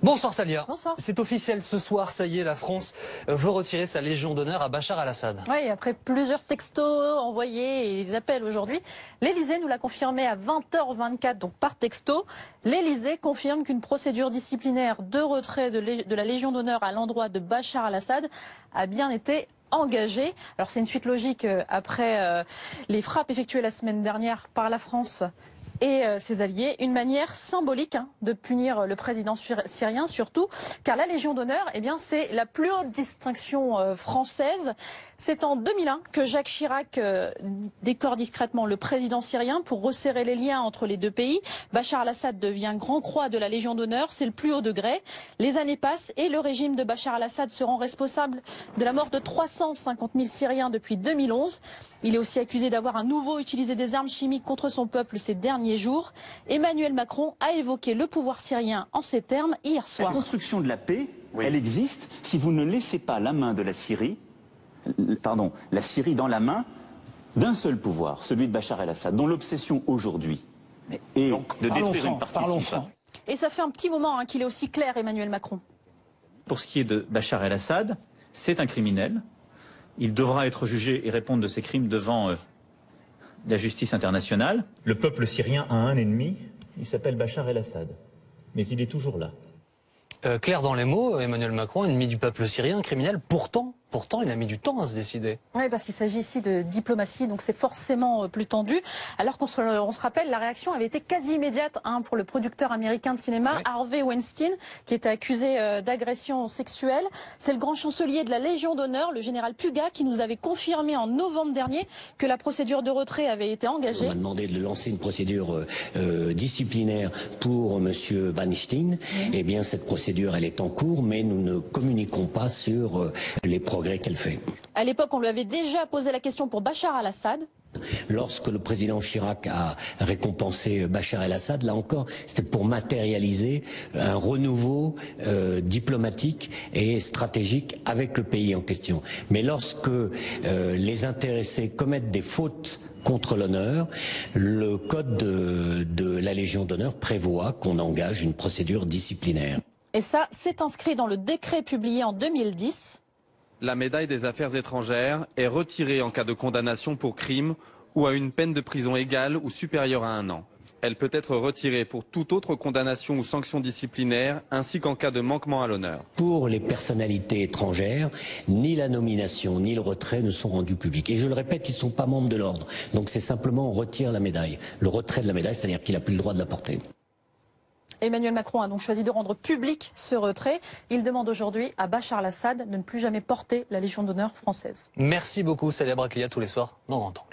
Bonsoir Salia. Bonsoir. C'est officiel ce soir, ça y est, la France veut retirer sa Légion d'honneur à Bachar al-Assad. Oui, après plusieurs textos envoyés et des appels aujourd'hui, l'Elysée nous l'a confirmé à 20h24, donc par texto. L'Elysée confirme qu'une procédure disciplinaire de retrait de la Légion d'honneur à l'endroit de Bachar al-Assad a bien été engagée. Alors c'est une suite logique après les frappes effectuées la semaine dernière par la France et ses alliés, une manière symbolique de punir le président syrien surtout, car la Légion d'honneur, eh bien, c'est la plus haute distinction française. C'est en 2001 que Jacques Chirac décore discrètement le président syrien pour resserrer les liens entre les deux pays. Bachar al-Assad devient grand croix de la Légion d'honneur, c'est le plus haut degré. Les années passent et le régime de Bachar al-Assad se rend responsable de la mort de 350 000 Syriens depuis 2011. Il est aussi accusé d'avoir à nouveau utilisé des armes chimiques contre son peuple ces derniers jours. Emmanuel Macron a évoqué le pouvoir syrien en ces termes hier soir. La construction de la paix, elle existe si vous ne laissez pas la main de la Syrie dans la main d'un seul pouvoir, celui de Bachar el-Assad, dont l'obsession aujourd'hui est de détruire une partie de son peuple. Et ça fait un petit moment qu'il est aussi clair, Emmanuel Macron. Pour ce qui est de Bachar el-Assad, c'est un criminel. Il devra être jugé et répondre de ses crimes devant la justice internationale. Le peuple syrien a un ennemi, il s'appelle Bachar el-Assad. Mais il est toujours là. Clair dans les mots, Emmanuel Macron, ennemi du peuple syrien, criminel, pourtant il a mis du temps à se décider. Oui, parce qu'il s'agit ici de diplomatie, donc c'est forcément plus tendu. Alors qu'on se rappelle, la réaction avait été quasi immédiate pour le producteur américain de cinéma, Harvey Weinstein, qui était accusé d'agression sexuelle. C'est le grand chancelier de la Légion d'honneur, le général Puga, qui nous avait confirmé en novembre dernier que la procédure de retrait avait été engagée. On m'a demandé de lancer une procédure disciplinaire pour M. Weinstein. Eh bien, cette procédure, elle est en cours, mais nous ne communiquons pas sur les progrès qu'elle fait. À l'époque, on lui avait déjà posé la question pour Bachar al-Assad. Lorsque le président Chirac a récompensé Bachar el-Assad, là encore, c'était pour matérialiser un renouveau diplomatique et stratégique avec le pays en question. Mais lorsque les intéressés commettent des fautes contre l'honneur, le code de la Légion d'honneur prévoit qu'on engage une procédure disciplinaire. Et ça, c'est inscrit dans le décret publié en 2010. La médaille des affaires étrangères est retirée en cas de condamnation pour crime ou à une peine de prison égale ou supérieure à 1 an. Elle peut être retirée pour toute autre condamnation ou sanction disciplinaire, ainsi qu'en cas de manquement à l'honneur. Pour les personnalités étrangères, ni la nomination ni le retrait ne sont rendus publics. Et je le répète, ils ne sont pas membres de l'ordre. Donc c'est simplement on retire la médaille. Le retrait de la médaille, c'est-à-dire qu'il n'a plus le droit de la porter. Emmanuel Macron a donc choisi de rendre public ce retrait. Il demande aujourd'hui à Bachar al-Assad de ne plus jamais porter la Légion d'honneur française. Merci beaucoup Salia Braclia tous les soirs dans Grand Temps.